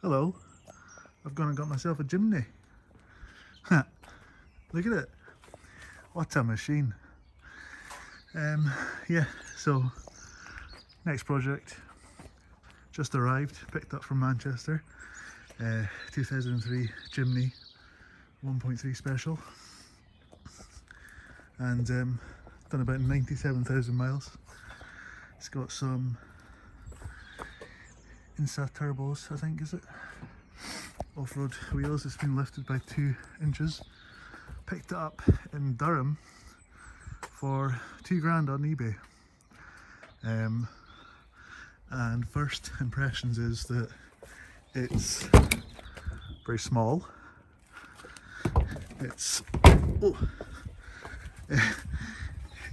Hello, I've gone and got myself a Jimny. Look at it, what a machine. Yeah, so next project, just arrived, picked up from Manchester, 2003 Jimny 1.3 special, and done about 97,000 miles. It's got some Insa turbos, I think, is it? Off-road wheels. It's been lifted by 2 inches. Picked it up in Durham for £2 on eBay. And first impressions is that it's very small. It's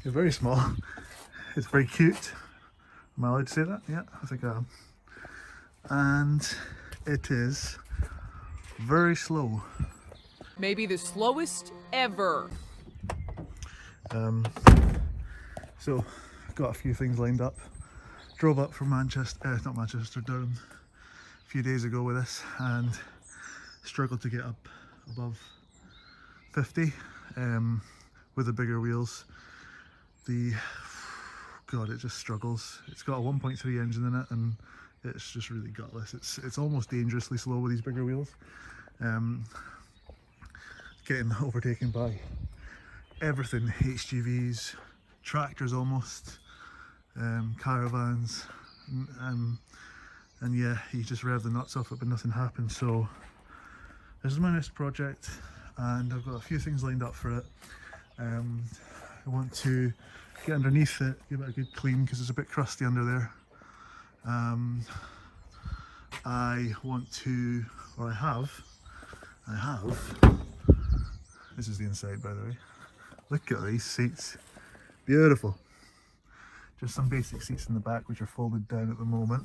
very small. It's very cute. Am I allowed to say that? Yeah, I think I am. And it is very slow. Maybe the slowest ever. So I've got a few things lined up. Drove up from Manchester, not Manchester, Durham a few days ago with this and struggled to get up above 50 with the bigger wheels. God, it just struggles. It's got a 1.3 engine in it and it's just really gutless. It's almost dangerously slow with these bigger wheels. Getting overtaken by everything, HGVs, tractors almost, caravans, and yeah, you just rev the nuts off it but nothing happens. So this is my next project and I've got a few things lined up for it. I want to get underneath it, give it a good clean because it's a bit crusty under there. I want to, or I have, this is the inside by the way, look at these seats, beautiful. Just some basic seats in the back which are folded down at the moment.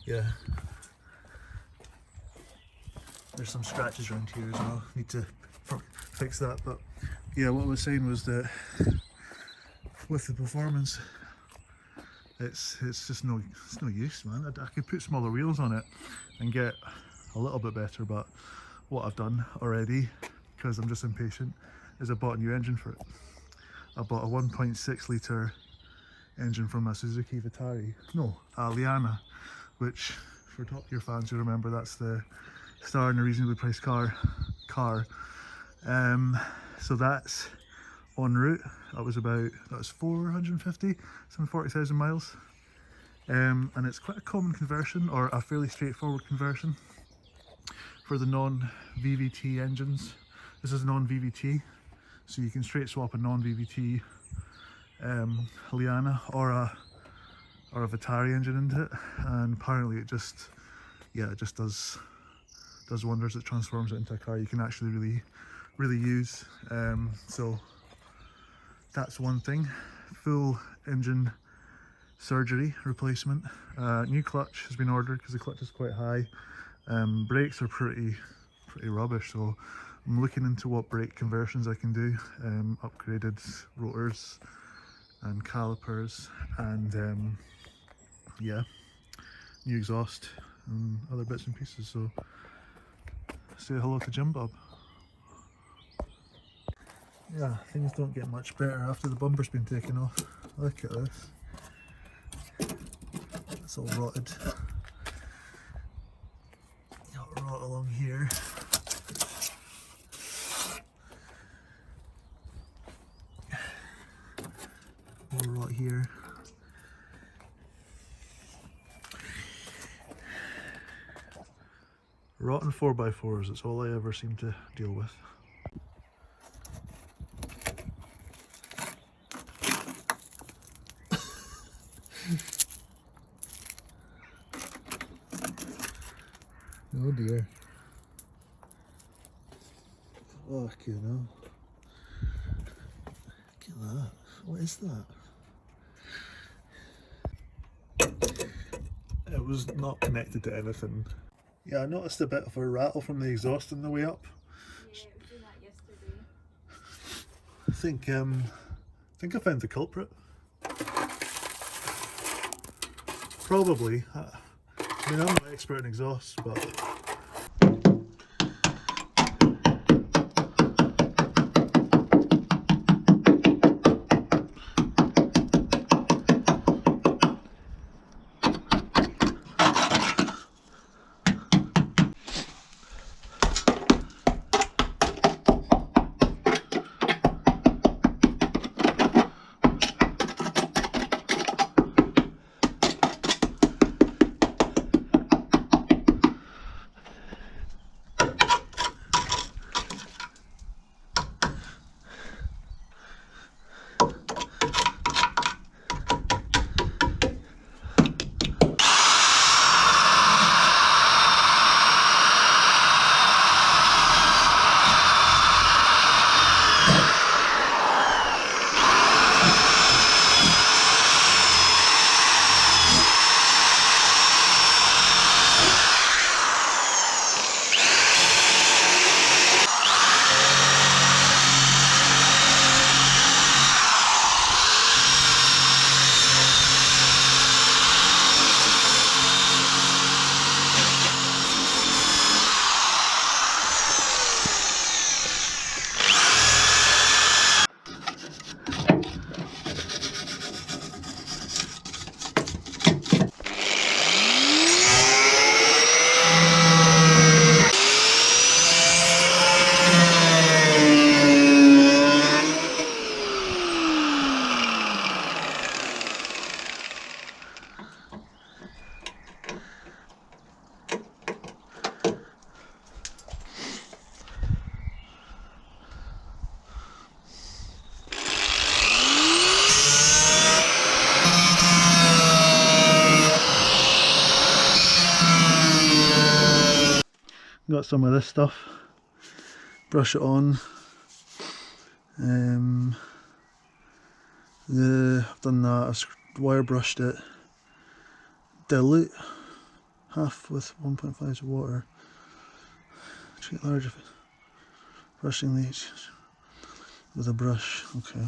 Yeah, there's some scratches around here as well, need to fix that, but yeah, what I was saying was that with the performance it's just no use, man. I could put smaller wheels on it and get a little bit better, but what I've done already, because I'm just impatient, is I bought a new engine for it. I bought a 1.6 litre engine from a Suzuki Liana, which for Top Gear fans who remember, that's the star in a reasonably priced car. So that's en route. That was 450, some 40,000 miles. And it's quite a common conversion, or a fairly straightforward conversion for the non-VVT engines. This is non-VVT, so you can straight swap a non-VVT Liana or a Vitari engine into it, and apparently it just does wonders. It transforms it into a car you can actually really use. So that's one thing. Full engine surgery replacement. New clutch has been ordered because the clutch is quite high. Brakes are pretty rubbish, so I'm looking into what brake conversions I can do. Upgraded rotors and calipers, and yeah, new exhaust and other bits and pieces. So say hello to Jim Bob. Yeah, things don't get much better after the bumper's been taken off. Look at this. It's all rotted. Got rot along here. More rot here. Rotten 4x4s, that's all I ever seem to deal with. Oh dear. Oh, you know. Look at that. What is that? It was not connected to anything. Yeah, I noticed a bit of a rattle from the exhaust on the way up. Yeah, it was doing that yesterday. I think I found the culprit. Probably. I mean, I'm not an expert in exhausts, but got some of this stuff. Brush it on. I've done that. I've wire brushed it. Dilute half with 1.5 of water. Treat large of it. Brushing these with a brush. Okay.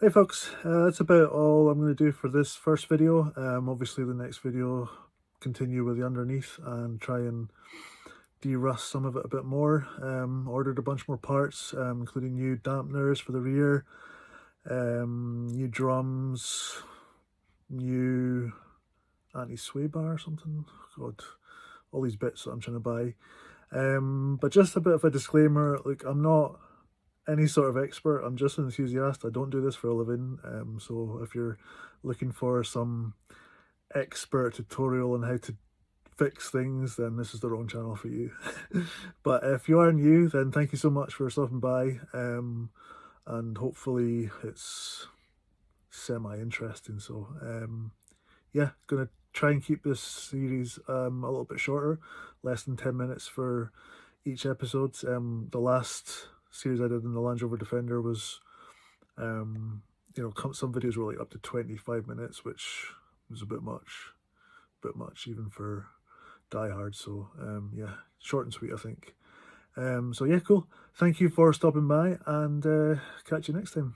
Hey folks, that's about all I'm going to do for this first video. Obviously the next video continue with the underneath and try and de-rust some of it a bit more. Ordered a bunch more parts, including new dampeners for the rear, new drums, new anti-sway bar or something. God, all these bits that I'm trying to buy. But just a bit of a disclaimer, like, I'm not any sort of expert, I'm just an enthusiast. I don't do this for a living, so if you're looking for some expert tutorial on how to fix things, then this is the wrong channel for you. But if you are new, then thank you so much for stopping by, and hopefully it's semi-interesting. So yeah, gonna try and keep this series a little bit shorter, less than 10 minutes for each episode. The last series I did in the Land Rover Defender was, you know, some videos were like up to 25 minutes, which was a bit much even for diehard. So yeah, short and sweet, I think. So yeah, cool. Thank you for stopping by, and catch you next time.